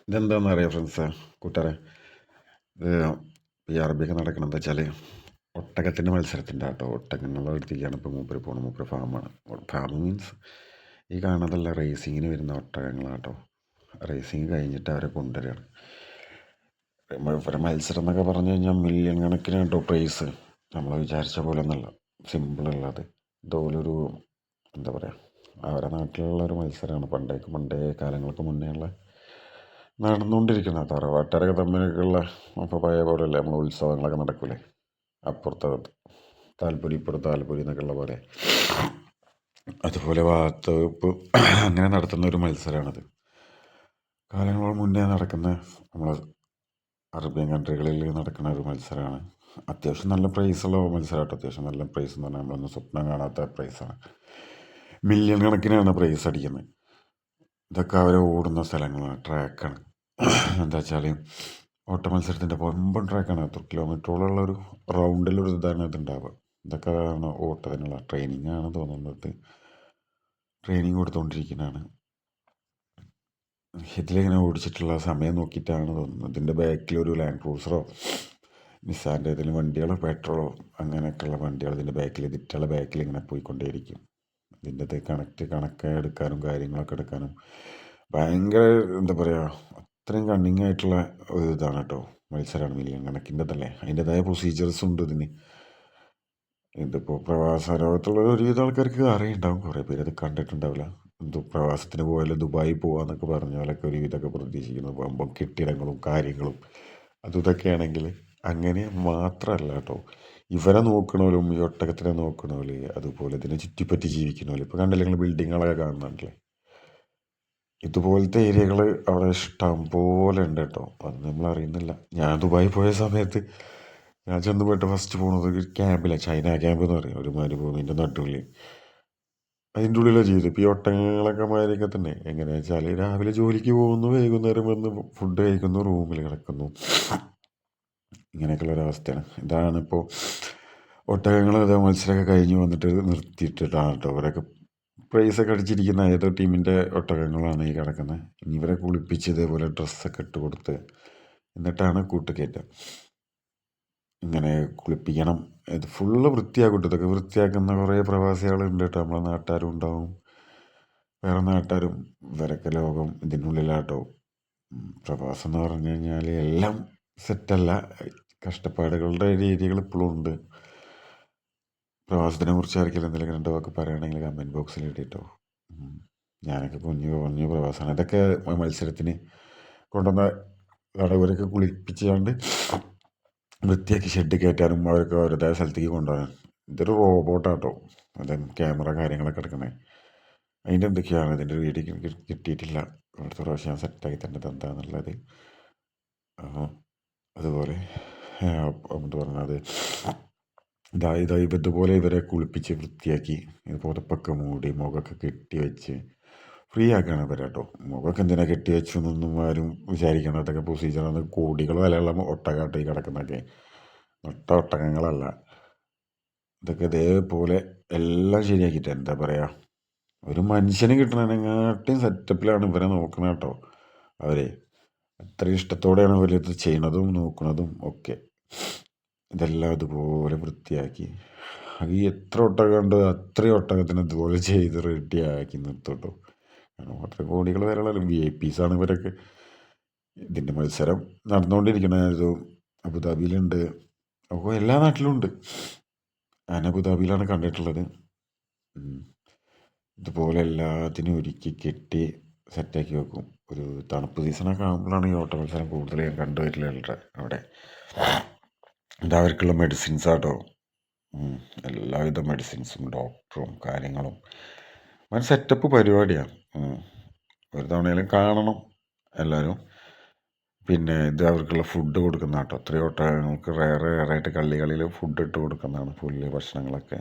ഇതെന്താണെന്നറിയാം friends, കൂട്ടുകാരെ, ഇത് ഈ അറബിയൊക്കെ നടക്കണം എന്താ വെച്ചാൽ ഒട്ടകത്തിൻ്റെ മത്സരത്തിൻ്റെ കേട്ടോ. ഒട്ടകങ്ങളുടെ അടുത്തേക്കാണ് ഇപ്പോൾ മൂപ്പര് പോകണം. മൂപ്പര് ഫാമാണ്. ഫാം മീൻസ് ഈ കാണുന്നതല്ല, റേസിങ്ങിന് വരുന്ന ഒട്ടകങ്ങളാട്ടോ. റേസിങ് കഴിഞ്ഞിട്ട് അവരെ കൊണ്ടുവരികയാണ്. ഇവരെ മത്സരം എന്നൊക്കെ പറഞ്ഞു കഴിഞ്ഞാൽ മില്യൺ കണക്കിന് കേട്ടോ പ്രൈസ്. നമ്മൾ വിചാരിച്ച പോലെ ഒന്നല്ല, സിമ്പിളുള്ളത്. ഇതുപോലൊരു എന്താ പറയുക, അവരുടെ നാട്ടിലുള്ള ഒരു മത്സരമാണ്. പണ്ടേ കാലങ്ങൾക്ക് മുന്നേ ഉള്ള നടന്നുകൊണ്ടിരിക്കുന്ന തറവാട്ടുകാരൊക്കെ തമ്മിലൊക്കെയുള്ള അപ്പോൾ പഴയ പോലെയല്ലേ നമ്മൾ ഉത്സവങ്ങളൊക്കെ നടക്കൂലേ, അപ്പുറത്തെ താൽപ്പര്യം ഇപ്പുറത്ത് താൽപ്പര്യം എന്നൊക്കെ ഉള്ള പോലെ, അതുപോലെ വാത്തുവെപ്പ് അങ്ങനെ നടത്തുന്ന ഒരു മത്സരമാണിത്. കാലങ്ങൾ മുന്നേ നടക്കുന്ന നമ്മൾ അറേബ്യൻ കൺട്രികളിൽ നടക്കുന്ന ഒരു മത്സരമാണ്. അത്യാവശ്യം നല്ല പ്രൈസുള്ള മത്സരമായിട്ട്. അത്യാവശ്യം നല്ല പ്രൈസ് എന്ന് പറഞ്ഞാൽ നമ്മളൊന്നും സ്വപ്നം കാണാത്ത പ്രൈസാണ്. മില്യൺ കണക്കിനാണ് പ്രൈസ് അടിക്കുന്നത്. ഇതൊക്കെ അവർ ഓടുന്ന സ്ഥലങ്ങളാണ്, ട്രാക്കാണ്. എന്താ വെച്ചാൽ ഓട്ട മത്സരത്തിൻ്റെ വമ്പൻ ട്രാക്കാണ്. 100 കിലോമീറ്ററോളമുള്ള ഒരു റൗണ്ടിലൊരു ഇതാണ് ഇതുണ്ടാവുക. ഇതൊക്കെ ഓട്ടത്തിനുള്ള ട്രെയിനിങ് ആണ് തോന്നുന്നത്. ട്രെയിനിങ് കൊടുത്തുകൊണ്ടിരിക്കുന്നതാണ്. ഇതിലിങ്ങനെ ഓടിച്ചിട്ടുള്ള സമയം നോക്കിയിട്ടാണ് തോന്നുന്നത്. ഇതിൻ്റെ ബാക്കിലൊരു ലാൻഡ് ക്രൂസറോ നിസാൻ്റെ ഏതെങ്കിലും വണ്ടികളോ പെട്രോളോ അങ്ങനെയൊക്കെയുള്ള വണ്ടികൾ ഇതിൻ്റെ ബാക്കിൽ, ഇതിറ്റുള്ള ബാക്കിൽ ഇങ്ങനെ പോയിക്കൊണ്ടേയിരിക്കും. ഇതിൻ്റെ കണക്ക് എടുക്കാനും കാര്യങ്ങളൊക്കെ എടുക്കാനും ഭയങ്കര എന്താ പറയുക, അത്രയും കണ്ണിങ് ആയിട്ടുള്ള ഒരു ഇതാണ് കേട്ടോ. മത്സരമാണ്. മില്യൺ കണക്കിൻ്റെതല്ലേ, അതിൻ്റെതായ പ്രൊസീജിയേഴ്സ് ഉണ്ട് ഇതിന്. ഇതിപ്പോൾ പ്രവാസ ലോകത്തുള്ള ഒരുവിധ ആൾക്കാർക്ക് അറിയുണ്ടാവും, കുറേ പേര് അത് കണ്ടിട്ടുണ്ടാവില്ല. പ്രവാസത്തിന് പോയാലും ദുബായി പോകാമെന്നൊക്കെ പറഞ്ഞ പോലൊക്കെ ഒരുവിധമൊക്കെ പ്രതീക്ഷിക്കുന്നു. പോകുമ്പോൾ കെട്ടിടങ്ങളും കാര്യങ്ങളും അതും ഇതൊക്കെ ആണെങ്കിൽ അങ്ങനെ മാത്രമല്ല കേട്ടോ. ഇവരെ നോക്കണമല്ലോ, ഈ ഒട്ടകത്തിനെ നോക്കണമല്ലോ, അതുപോലെ ഇതിനെ ചുറ്റിപ്പറ്റി ജീവിക്കണമല്ലോ. ഇപ്പോൾ കണ്ടില്ല നിങ്ങൾ ബിൽഡിങ്ങുകളൊക്കെ കാണുന്നുണ്ടല്ലേ, ഇതുപോലത്തെ ഏരിയകൾ അവിടെ ഇഷ്ടം പോലെ ഉണ്ട് കേട്ടോ. അത് നമ്മൾ അറിയുന്നില്ല. ഞാൻ ദുബായി പോയ സമയത്ത് ഞാൻ ചെന്ന് പോയിട്ട് ഫസ്റ്റ് പോകുന്നത് ഒരു ക്യാമ്പിലാണ്, ചൈന ക്യാമ്പ് എന്ന് പറയും, ഒരു മരുഭൂമിൻ്റെ നടുവിൽ. അതിൻ്റെ ഉള്ളിലാണ് ജീവിതം. ഇപ്പോൾ ഈ ഒട്ടകങ്ങളൊക്കെ മാതിരിയൊക്കെ തന്നെ. എങ്ങനെയാ വെച്ചാൽ രാവിലെ ജോലിക്ക് പോകുന്നു, വൈകുന്നേരം വന്ന് ഫുഡ് കഴിക്കുന്നു, റൂമിൽ കിടക്കുന്നു, ഇങ്ങനെയൊക്കെയുള്ള ഒരവസ്ഥയാണ്. ഇതാണിപ്പോൾ ഒട്ടകങ്ങൾ മത്സരമൊക്കെ കഴിഞ്ഞ് വന്നിട്ട് നിർത്തിയിട്ടിട്ടാണ് കേട്ടോ അവരൊക്കെ പ്രൈസൊക്കെ അടിച്ചിരിക്കുന്ന. ഏതോ ടീമിൻ്റെ ഒട്ടകങ്ങളാണ് ഈ കിടക്കുന്നത്. ഇനി ഇവരെ കുളിപ്പിച്ച് ഇതേപോലെ ഡ്രസ്സൊക്കെ ഇട്ട് കൊടുത്ത് എന്നിട്ടാണ് കൂട്ടുകയറ്റുക. ഇങ്ങനെ കുളിപ്പിക്കണം. ഇത് ഫുള്ള് വൃത്തിയാക്കും. ഇതൊക്കെ വൃത്തിയാക്കുന്ന കുറേ പ്രവാസികളുണ്ട് കേട്ടോ. നമ്മളെ നാട്ടുകാരും ഉണ്ടാവും, വേറെ നാട്ടുകാരും. ഇവരൊക്കെ ലോകം ഇതിനുള്ളിലാട്ടോ. പ്രവാസം എന്ന് പറഞ്ഞു കഴിഞ്ഞാൽ എല്ലാം സെറ്റല്ല, കഷ്ടപ്പാടുകളുടെ രീതികൾ ഇപ്പോഴും ഉണ്ട്. പ്രവാസത്തിനെ കുറിച്ച് ആർക്കെങ്കിലും എന്തെങ്കിലും 2 വാക്ക് പറയുകയാണെങ്കിൽ കമൻറ്റ് ബോക്സിൽ ഇട്ടിട്ടോ. ഞാനൊക്കെ കുഞ്ഞു പ്രവാസമാണ്. ഇതൊക്കെ മത്സരത്തിന് കൊണ്ടുവന്ന ഇവരൊക്കെ കുളിപ്പിച്ചുകൊണ്ട് വൃത്തിയാക്കി ഷെഡ് കയറ്റാനും അവരൊക്കെ അവരുടേതായ സ്ഥലത്തേക്ക് കൊണ്ടുപോകാൻ. ഇതൊരു റോബോട്ടാട്ടോ. അത് ക്യാമറ കാര്യങ്ങളൊക്കെ എടുക്കണേ. അതിൻ്റെ എന്തൊക്കെയാണ് ഇതിൻ്റെ ഒരു വീഡിയോ കിട്ടിയിട്ടില്ല. അടുത്ത പ്രാവശ്യം ഞാൻ സെറ്റാക്കി തന്നത് എന്താണെന്നുള്ളത്. അതുപോലെ എന്താ പറഞ്ഞത്, ഇതുപോലെ ഇവരെ കുളിപ്പിച്ച് വൃത്തിയാക്കി പുതപ്പൊക്കെ മൂടി മുഖമൊക്കെ കെട്ടി വെച്ച് ഫ്രീ ആക്കുകയാണ് ഇവരെ കേട്ടോ. മുഖമൊക്കെ എന്തിനാണ് കെട്ടി വെച്ചു എന്നൊന്നും ആരും വിചാരിക്കണം. അതൊക്കെ പ്രൊസീജിയറാണ്. കോടികൾ വിലയുള്ള ഒട്ടകാട്ടോ ഈ കിടക്കുന്നതൊക്കെ, ഒട്ടകങ്ങളല്ല. ഇതൊക്കെ ഇതേപോലെ എല്ലാം ശരിയാക്കിയിട്ട് എന്താ പറയുക, ഒരു മനുഷ്യന് കിട്ടുന്നതിനെക്കാട്ടിയും സെറ്റപ്പിലാണ് ഇവരെ നോക്കുന്നത് കേട്ടോ. അവരെ അത്രയും ഇഷ്ടത്തോടെയാണ് അവരിത് ചെയ്യണതും നോക്കുന്നതും ഒക്കെ. ഇതെല്ലാം ഇതുപോലെ വൃത്തിയാക്കി അത് എത്ര ഒട്ടകമുണ്ട് അത്രയും ഒട്ടകത്തിന് ഇതുപോലെ ചെയ്ത് റെഡിയാക്കി നിർത്തോട്ടോ. കാരണം അത്ര കോടികൾ വരെയുള്ള VIP ആണ് ഇവരൊക്കെ. ഇതിൻ്റെ മത്സരം നടന്നുകൊണ്ടിരിക്കുന്നത് അബുദാബിയിലുണ്ട്, അപ്പോൾ എല്ലാ നാട്ടിലും ഉണ്ട്. ഞാൻ അബുദാബിയിലാണ് കണ്ടിട്ടുള്ളത്. ഇതുപോലെ എല്ലാത്തിനും ഒരുക്കി കെട്ടി സെറ്റാക്കി വെക്കും. ഒരു തണുപ്പ് സീസണൊക്കെ ആകുമ്പോഴാണ് ഈ ഓട്ട മത്സരം കൂടുതൽ ഞാൻ കണ്ടുവരില്ല അവിടെ. അവർക്കുള്ള മെഡിസിൻസാട്ടോ, എല്ലാവിധ മെഡിസിൻസും ഡോക്ടറും കാര്യങ്ങളും ഒരു സെറ്റപ്പ് പരിപാടിയാണ്. ഒരു തവണയിലും കാണണം എല്ലാവരും. പിന്നെ ഇത് അവർക്കുള്ള ഫുഡ് കൊടുക്കുന്ന കേട്ടോ. എത്രയോ ഒട്ടകങ്ങൾക്ക് റയറായിട്ട് കള്ളികളിൽ ഫുഡ് ഇട്ട് കൊടുക്കുന്നതാണ്, പുല്ല് ഭക്ഷണങ്ങളൊക്കെ.